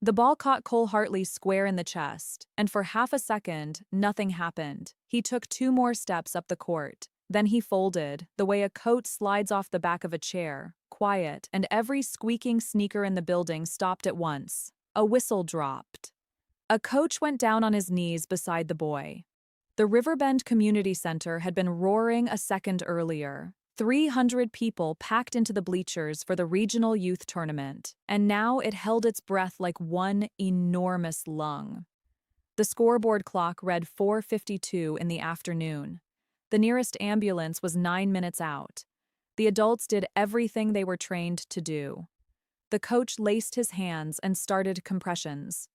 The ball caught Cole Hartley square in the chest, and for half a second, nothing happened. He took 2 more steps up the court. Then he folded, the way a coat slides off the back of a chair, quiet, and every squeaking sneaker in the building stopped at once. A whistle dropped. A coach went down on his knees beside the boy. The Riverbend Community Center had been roaring a second earlier. 300 people packed into the bleachers for the regional youth tournament, and now it held its breath like one enormous lung. The scoreboard clock read 4:52 in the afternoon. The nearest ambulance was 9 minutes out. The adults did everything they were trained to do. The coach laced his hands and started compressions.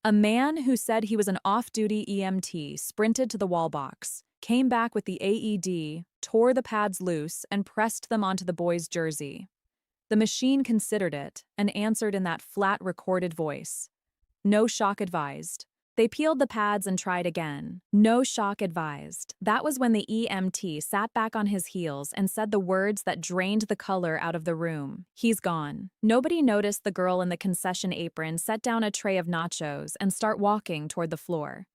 A man who said he was an off-duty EMT sprinted to the wall box, came back with the AED, tore the pads loose, and pressed them onto the boy's jersey. The machine considered it and answered in that flat recorded voice. No shock advised. They peeled the pads and tried again. No shock advised. That was when the EMT sat back on his heels and said the words that drained the color out of the room. He's gone. Nobody noticed the girl in the concession apron set down a tray of nachos and start walking toward the floor.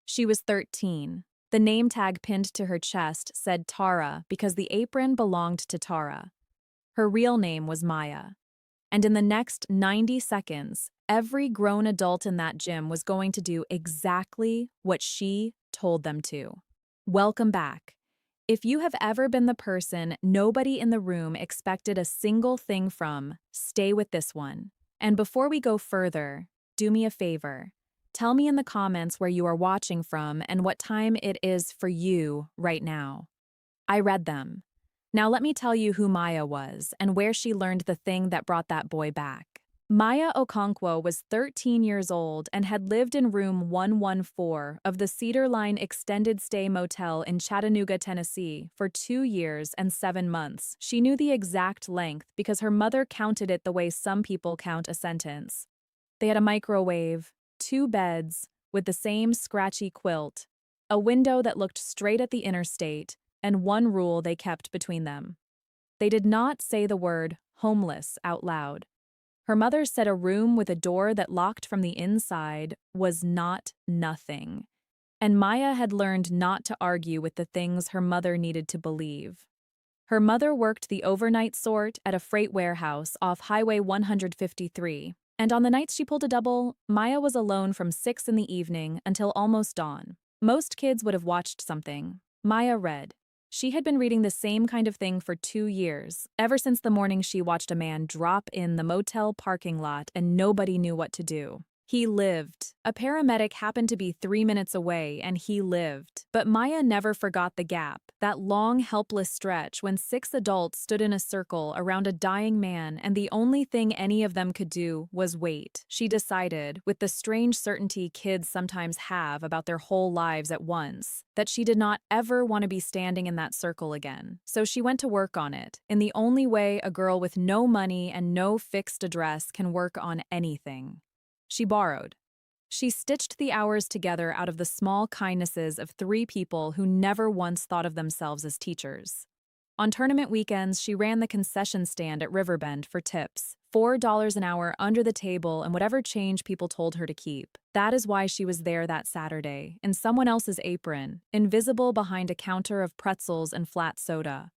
She was 13. The name tag pinned to her chest said Tara because the apron belonged to Tara. Her real name was Maya. And in the next 90 seconds, every grown adult in that gym was going to do exactly what she told them to. Welcome back. If you have ever been the person nobody in the room expected a single thing from, stay with this one. And before we go further, do me a favor. Tell me in the comments where you are watching from and what time it is for you right now. I read them. Now let me tell you who Maya was and where she learned the thing that brought that boy back. Maya Okonkwo was 13 years old and had lived in room 114 of the Cedar Line Extended Stay Motel in Chattanooga, Tennessee, for 2 years and 7 months. She knew the exact length because her mother counted it the way some people count a sentence. They had a microwave, 2 beds with the same scratchy quilt, a window that looked straight at the interstate, and one rule they kept between them. They did not say the word homeless out loud. Her mother said a room with a door that locked from the inside was not nothing. And Maya had learned not to argue with the things her mother needed to believe. Her mother worked the overnight sort at a freight warehouse off Highway 153, and on the nights she pulled a double, Maya was alone from 6 in the evening until almost dawn. Most kids would have watched something. Maya read. She had been reading the same kind of thing for 2 years, ever since the morning she watched a man drop in the motel parking lot and nobody knew what to do. He lived. A paramedic happened to be 3 minutes away, and he lived. But Maya never forgot the gap, that long, helpless stretch when 6 adults stood in a circle around a dying man, and the only thing any of them could do was wait. She decided, with the strange certainty kids sometimes have about their whole lives at once, that she did not ever want to be standing in that circle again. So she went to work on it, in the only way a girl with no money and no fixed address can work on anything. She borrowed. She stitched the hours together out of the small kindnesses of 3 people who never once thought of themselves as teachers. On tournament weekends, she ran the concession stand at Riverbend for tips, $4 an hour under the table and whatever change people told her to keep. That is why she was there that Saturday, in someone else's apron, invisible behind a counter of pretzels and flat soda.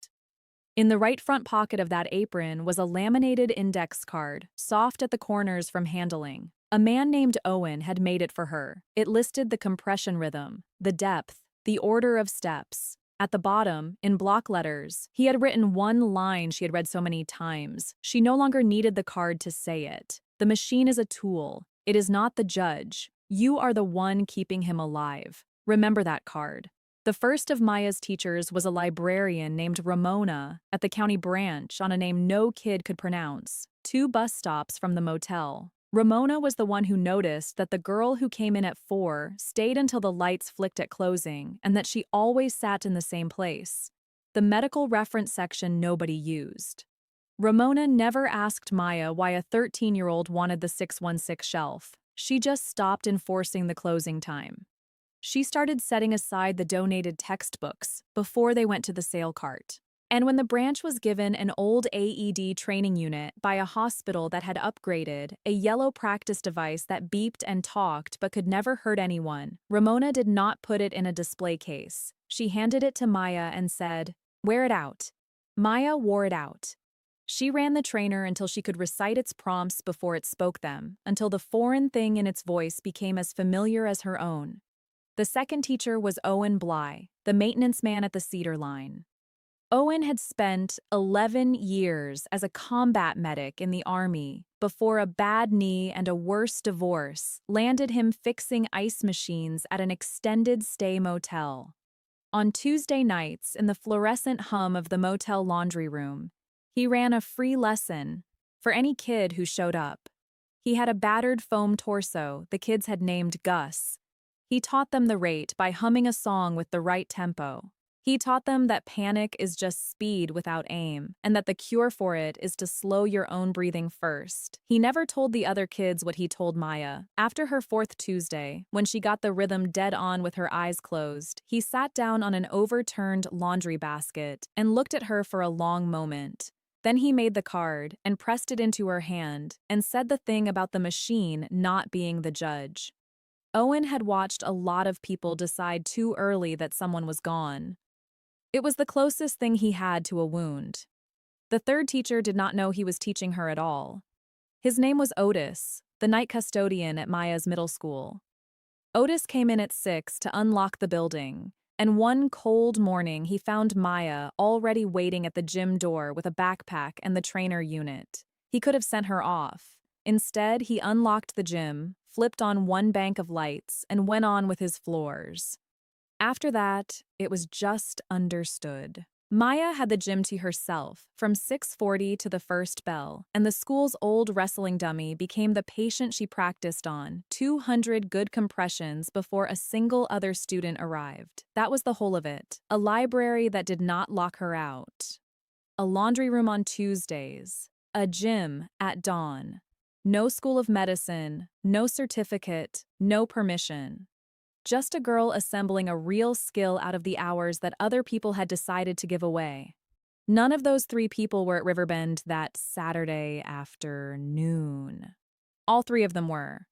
In the right front pocket of that apron was a laminated index card, soft at the corners from handling. A man named Owen had made it for her. It listed the compression rhythm, the depth, the order of steps. At the bottom, in block letters, he had written one line she had read so many times. She no longer needed the card to say it. The machine is a tool. It is not the judge. You are the one keeping him alive. Remember that card. The first of Maya's teachers was a librarian named Ramona at the county branch on a name no kid could pronounce, 2 bus stops from the motel. Ramona was the one who noticed that the girl who came in at 4 stayed until the lights flicked at closing and that she always sat in the same place, the medical reference section nobody used. Ramona never asked Maya why a 13-year-old wanted the 616 shelf. She just stopped enforcing the closing time. She started setting aside the donated textbooks before they went to the sale cart. And when the branch was given an old AED training unit by a hospital that had upgraded, a yellow practice device that beeped and talked but could never hurt anyone, Ramona did not put it in a display case. She handed it to Maya and said, "Wear it out." Maya wore it out. She ran the trainer until she could recite its prompts before it spoke them, until the foreign thing in its voice became as familiar as her own. The second teacher was Owen Bly, the maintenance man at the Cedar Line. Owen had spent 11 years as a combat medic in the Army before a bad knee and a worse divorce landed him fixing ice machines at an extended stay motel. On Tuesday nights, in the fluorescent hum of the motel laundry room, he ran a free lesson for any kid who showed up. He had a battered foam torso the kids had named Gus. He taught them the rate by humming a song with the right tempo. He taught them that panic is just speed without aim, and that the cure for it is to slow your own breathing first. He never told the other kids what he told Maya. After her fourth Tuesday, when she got the rhythm dead on with her eyes closed, he sat down on an overturned laundry basket and looked at her for a long moment. Then he made the card and pressed it into her hand and said the thing about the machine not being the judge. Owen had watched a lot of people decide too early that someone was gone. It was the closest thing he had to a wound. The third teacher did not know he was teaching her at all. His name was Otis, the night custodian at Maya's middle school. Otis came in at 6 to unlock the building, and one cold morning he found Maya already waiting at the gym door with a backpack and the trainer unit. He could have sent her off. Instead, he unlocked the gym, flipped on one bank of lights, and went on with his floors. After that, it was just understood. Maya had the gym to herself from 6:40 to the first bell, and the school's old wrestling dummy became the patient she practiced on, 200 good compressions before a single other student arrived. That was the whole of it. A library that did not lock her out. A laundry room on Tuesdays. A gym at dawn. No school of medicine, no certificate, no permission. Just a girl assembling a real skill out of the hours that other people had decided to give away. None of those 3 people were at Riverbend that Saturday afternoon. All 3 of them were.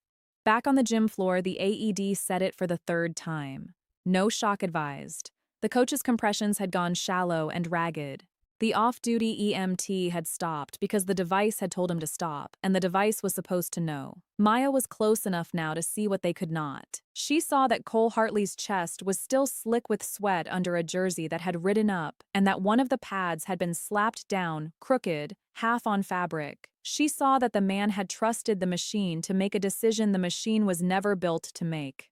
Back on the gym floor, the AED said it for the 3rd time. No shock advised. The coach's compressions had gone shallow and ragged. The off-duty EMT had stopped because the device had told him to stop, and the device was supposed to know. Maya was close enough now to see what they could not. She saw that Cole Hartley's chest was still slick with sweat under a jersey that had ridden up, and that one of the pads had been slapped down, crooked, half on fabric. She saw that the man had trusted the machine to make a decision the machine was never built to make.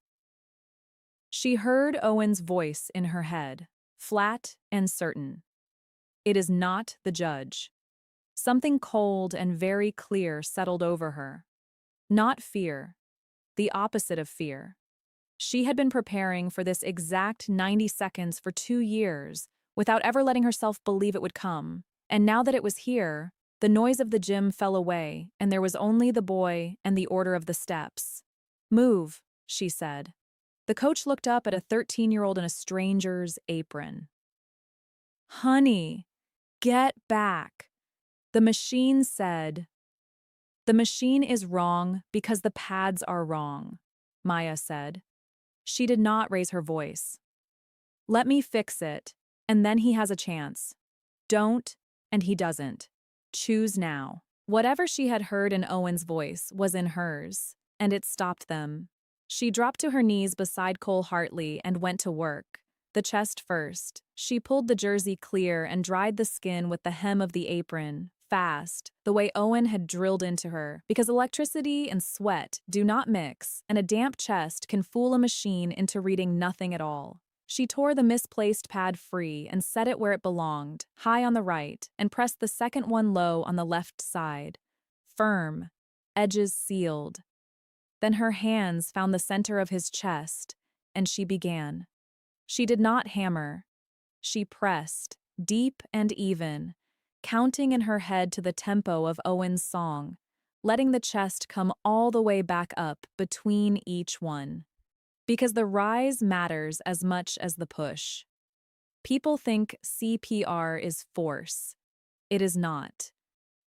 She heard Owen's voice in her head, flat and certain. It is not the judge. Something cold and very clear settled over her. Not fear. The opposite of fear. She had been preparing for this exact 90 seconds for 2 years, without ever letting herself believe it would come. And now that it was here, the noise of the gym fell away, and there was only the boy and the order of the steps. "Move," she said. The coach looked up at a 13-year-old in a stranger's apron. "Honey, get back." The machine said, "The machine is wrong because the pads are wrong," Maya said. She did not raise her voice. "Let me fix it, and then he has a chance. Don't, and he doesn't. Choose now." Whatever she had heard in Owen's voice was in hers, and it stopped them. She dropped to her knees beside Cole Hartley and went to work. The chest first. She pulled the jersey clear and dried the skin with the hem of the apron, fast, the way Owen had drilled into her, because electricity and sweat do not mix, and a damp chest can fool a machine into reading nothing at all. She tore the misplaced pad free and set it where it belonged, high on the right, and pressed the second one low on the left side. Firm, edges sealed. Then her hands found the center of his chest, and she began. She did not hammer. She pressed, deep and even, counting in her head to the tempo of Owen's song, letting the chest come all the way back up between each one. Because the rise matters as much as the push. People think CPR is force. It is not.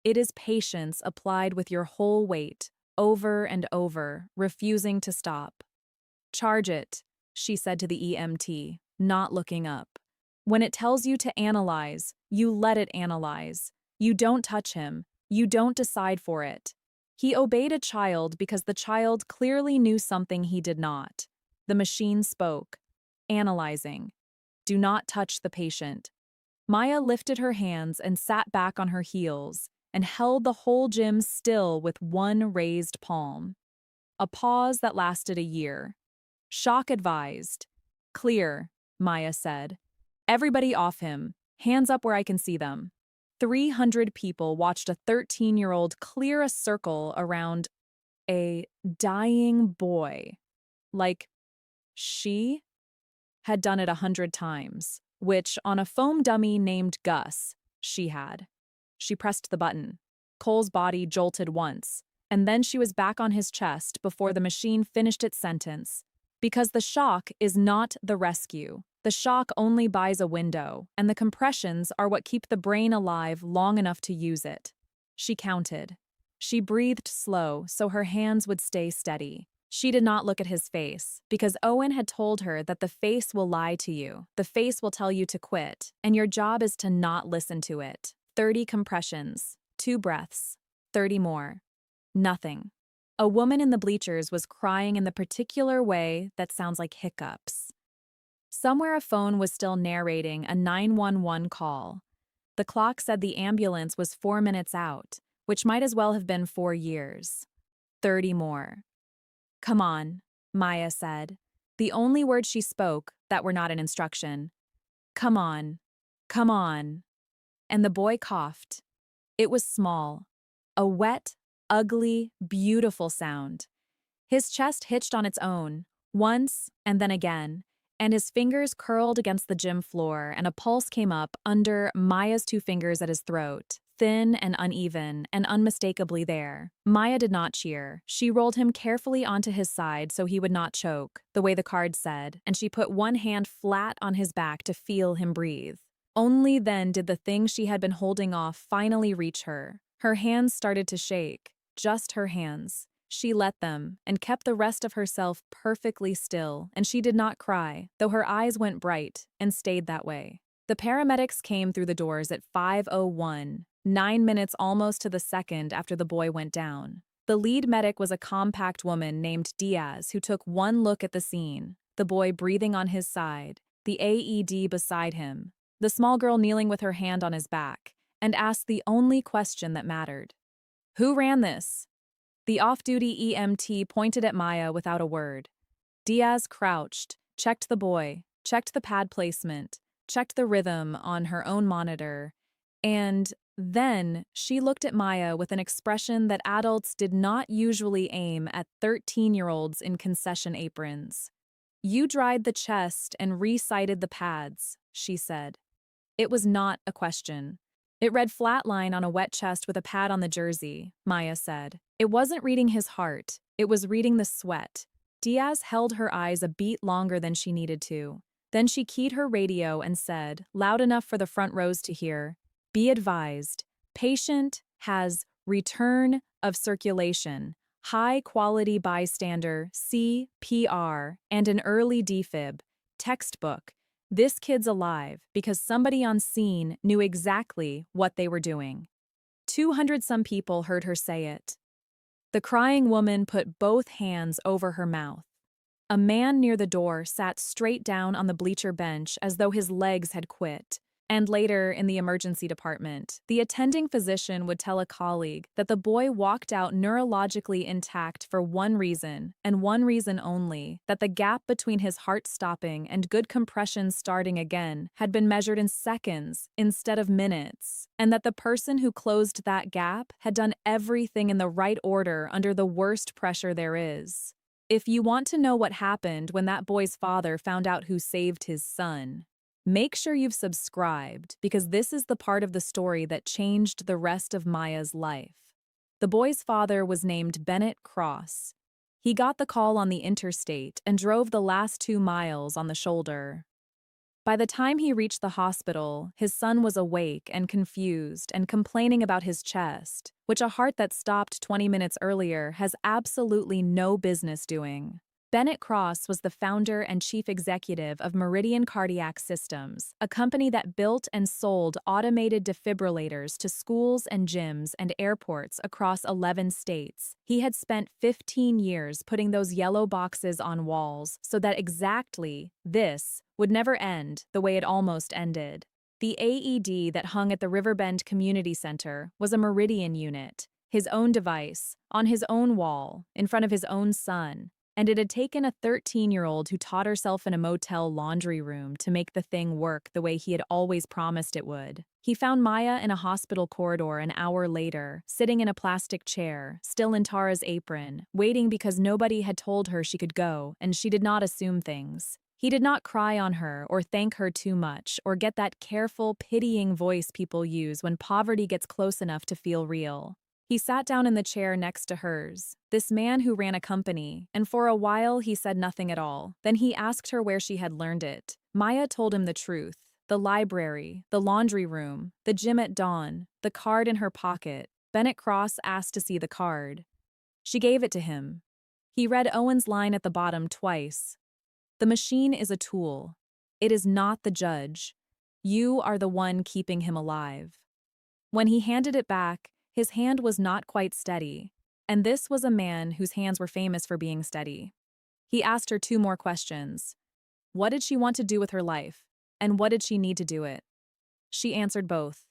It is patience applied with your whole weight, over and over, refusing to stop. Charge it, she said to the EMT, not looking up. When it tells you to analyze, you let it analyze. You don't touch him. You don't decide for it. He obeyed a child because the child clearly knew something he did not. The machine spoke. Analyzing. Do not touch the patient. Maya lifted her hands and sat back on her heels and held the whole gym still with one raised palm. A pause that lasted a year. Shock advised. Clear, Maya said. Everybody off him. Hands up where I can see them. 300 people watched a 13-year-old clear a circle around a dying boy. Like, she had done it 100 times, which, on a foam dummy named Gus, she had. She pressed the button. Cole's body jolted once, and then she was back on his chest before the machine finished its sentence. Because the shock is not the rescue. The shock only buys a window, and the compressions are what keep the brain alive long enough to use it. She counted. She breathed slow so her hands would stay steady. She did not look at his face, because Owen had told her that the face will lie to you. The face will tell you to quit, and your job is to not listen to it. 30 compressions, 2 breaths, 30 more. Nothing. A woman in the bleachers was crying in the particular way that sounds like hiccups. Somewhere a phone was still narrating a 911 call. The clock said the ambulance was 4 minutes out, which might as well have been 4 years. 30 more. Come on, Maya said, the only words she spoke that were not an instruction. Come on. Come on. And the boy coughed. It was small. A wet, ugly, beautiful sound. His chest hitched on its own, once and then again, and his fingers curled against the gym floor, and a pulse came up under Maya's 2 fingers at his throat, thin and uneven and unmistakably there. Maya did not cheer. She rolled him carefully onto his side so he would not choke, the way the card said, and she put one hand flat on his back to feel him breathe. Only then did the thing she had been holding off finally reach her. Her hands started to shake, just her hands. She let them, and kept the rest of herself perfectly still, and she did not cry, though her eyes went bright, and stayed that way. The paramedics came through the doors at 5:01, 9 minutes almost to the second after the boy went down. The lead medic was a compact woman named Diaz who took one look at the scene, the boy breathing on his side, the AED beside him, the small girl kneeling with her hand on his back, and asked the only question that mattered. Who ran this? The off-duty EMT pointed at Maya without a word. Diaz crouched, checked the boy, checked the pad placement, checked the rhythm on her own monitor, and then she looked at Maya with an expression that adults did not usually aim at 13-year-olds in concession aprons. You dried the chest and recited the pads, she said. It was not a question. It read flatline on a wet chest with a pad on the jersey, Maya said. It wasn't reading his heart, it was reading the sweat. Diaz held her eyes a beat longer than she needed to. Then she keyed her radio and said, loud enough for the front rows to hear, be advised, patient has return of circulation, high-quality bystander, CPR, and an early defib, textbook. This kid's alive because somebody on scene knew exactly what they were doing. 200-some people heard her say it. The crying woman put both hands over her mouth. A man near the door sat straight down on the bleacher bench as though his legs had quit. And later, in the emergency department, the attending physician would tell a colleague that the boy walked out neurologically intact for one reason, and one reason only, that the gap between his heart stopping and good compression starting again had been measured in seconds instead of minutes, and that the person who closed that gap had done everything in the right order under the worst pressure there is. If you want to know what happened when that boy's father found out who saved his son, make sure you've subscribed, because this is the part of the story that changed the rest of Maya's life. The boy's father was named Bennett Cross. He got the call on the interstate and drove the last 2 miles on the shoulder. By the time he reached the hospital, his son was awake and confused and complaining about his chest, which a heart that stopped 20 minutes earlier has absolutely no business doing. Bennett Cross was the founder and chief executive of Meridian Cardiac Systems, a company that built and sold automated defibrillators to schools and gyms and airports across 11 states. He had spent 15 years putting those yellow boxes on walls so that exactly this would never end the way it almost ended. The AED that hung at the Riverbend Community Center was a Meridian unit, his own device, on his own wall, in front of his own son. And it had taken a 13-year-old who taught herself in a motel laundry room to make the thing work the way he had always promised it would. He found Maya in a hospital corridor an hour later, sitting in a plastic chair, still in Tara's apron, waiting because nobody had told her she could go, and she did not assume things. He did not cry on her or thank her too much or get that careful, pitying voice people use when poverty gets close enough to feel real. He sat down in the chair next to hers, this man who ran a company, and for a while he said nothing at all. Then he asked her where she had learned it. Maya told him the truth. The library, the laundry room, the gym at dawn, the card in her pocket. Bennett Cross asked to see the card. She gave it to him. He read Owen's line at the bottom twice. The machine is a tool. It is not the judge. You are the one keeping him alive. When he handed it back, his hand was not quite steady, and this was a man whose hands were famous for being steady. He asked her 2 more questions. What did she want to do with her life, and what did she need to do it? She answered both.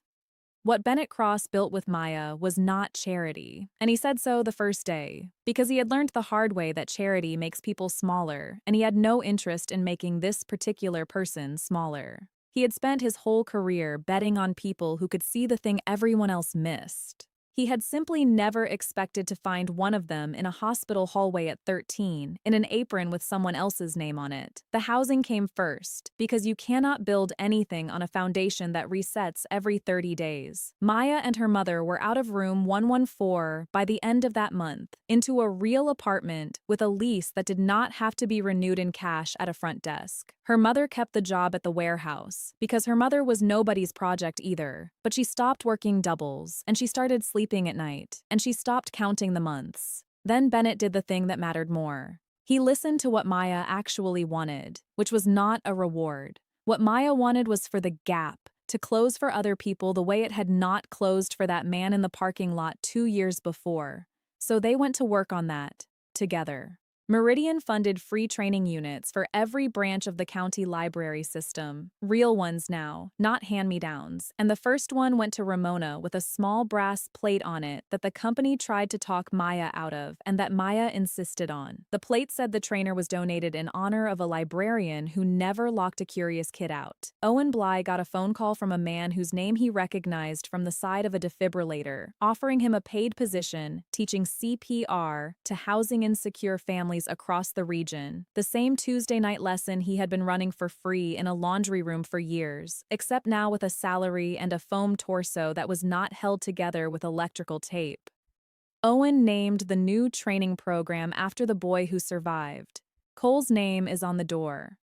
What Bennett Cross built with Maya was not charity, and he said so the first day, because he had learned the hard way that charity makes people smaller, and he had no interest in making this particular person smaller. He had spent his whole career betting on people who could see the thing everyone else missed. He had simply never expected to find one of them in a hospital hallway at 13, in an apron with someone else's name on it. The housing came first, because you cannot build anything on a foundation that resets every 30 days. Maya and her mother were out of room 114 by the end of that month, into a real apartment with a lease that did not have to be renewed in cash at a front desk. Her mother kept the job at the warehouse, because her mother was nobody's project either, but she stopped working doubles, and she started sleeping at night, and she stopped counting the months. Then Bennett did the thing that mattered more. He listened to what Maya actually wanted, which was not a reward. What Maya wanted was for the gap to close for other people the way it had not closed for that man in the parking lot 2 years before. So they went to work on that, together. Meridian funded free training units for every branch of the county library system, real ones now, not hand-me-downs, and the first one went to Ramona with a small brass plate on it that the company tried to talk Maya out of and that Maya insisted on. The plate said the trainer was donated in honor of a librarian who never locked a curious kid out. Owen Bly got a phone call from a man whose name he recognized from the side of a defibrillator, offering him a paid position teaching CPR to housing insecure families across the region, the same Tuesday night lesson he had been running for free in a laundry room for years, except now with a salary and a foam torso that was not held together with electrical tape. Owen named the new training program after the boy who survived. Cole's name is on the door.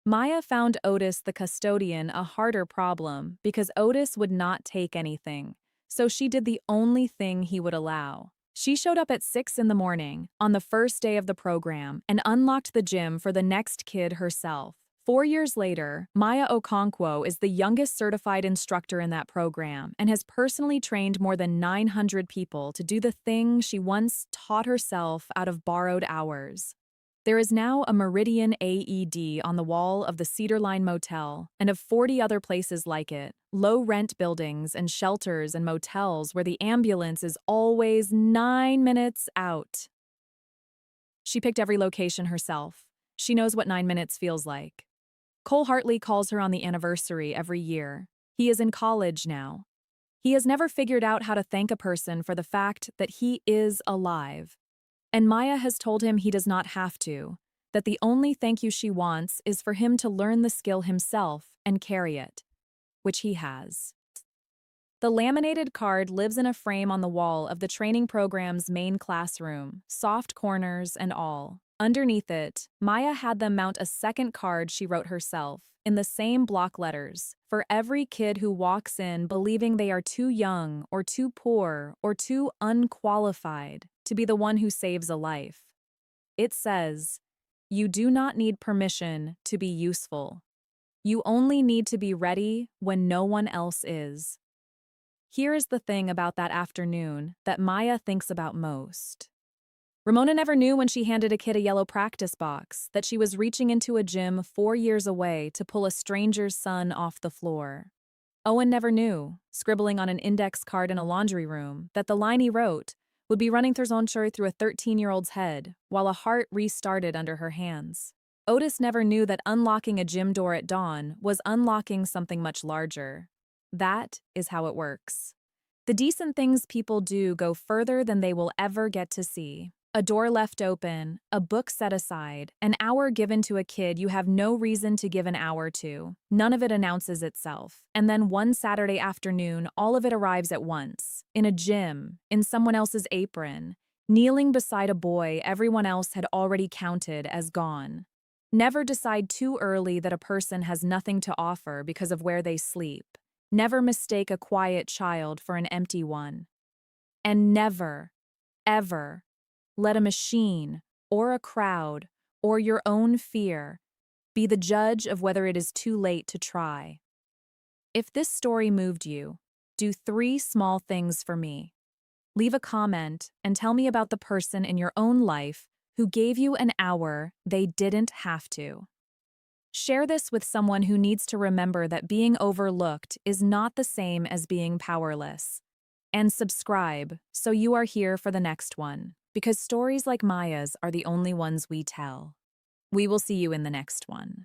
Maya found Otis the custodian a harder problem because Otis would not take anything, so she did the only thing he would allow. She showed up at 6 in the morning, on the first day of the program, and unlocked the gym for the next kid herself. 4 years later, Maya Okonkwo is the youngest certified instructor in that program and has personally trained more than 900 people to do the thing she once taught herself out of borrowed hours. There is now a Meridian AED on the wall of the Cedar Line Motel and of 40 other places like it, low-rent buildings and shelters and motels where the ambulance is always 9 minutes out. She picked every location herself. She knows what 9 minutes feels like. Cole Hartley calls her on the anniversary every year. He is in college now. He has never figured out how to thank a person for the fact that he is alive. And Maya has told him he does not have to, that the only thank you she wants is for him to learn the skill himself and carry it, which he has. The laminated card lives in a frame on the wall of the training program's main classroom, soft corners and all. Underneath it, Maya had them mount a second card she wrote herself, in the same block letters, for every kid who walks in believing they are too young or too poor or too unqualified to be the one who saves a life. It says, "You do not need permission to be useful. You only need to be ready when no one else is." Here is the thing about that afternoon that Maya thinks about most. Ramona never knew when she handed a kid a yellow practice box that she was reaching into a gym 4 years away to pull a stranger's son off the floor. Owen never knew, scribbling on an index card in a laundry room, that the line he wrote would be running through a 13-year-old's head while a heart restarted under her hands. Otis never knew that unlocking a gym door at dawn was unlocking something much larger. That is how it works. The decent things people do go further than they will ever get to see. A door left open, a book set aside, an hour given to a kid you have no reason to give an hour to. None of it announces itself. And then one Saturday afternoon, all of it arrives at once. In a gym, in someone else's apron, kneeling beside a boy everyone else had already counted as gone. Never decide too early that a person has nothing to offer because of where they sleep. Never mistake a quiet child for an empty one. And never, ever, let a machine, or a crowd, or your own fear be the judge of whether it is too late to try. If this story moved you, do 3 small things for me. Leave a comment and tell me about the person in your own life who gave you an hour they didn't have to. Share this with someone who needs to remember that being overlooked is not the same as being powerless. And subscribe so you are here for the next one, because stories like Maya's are the only ones we tell. We will see you in the next one.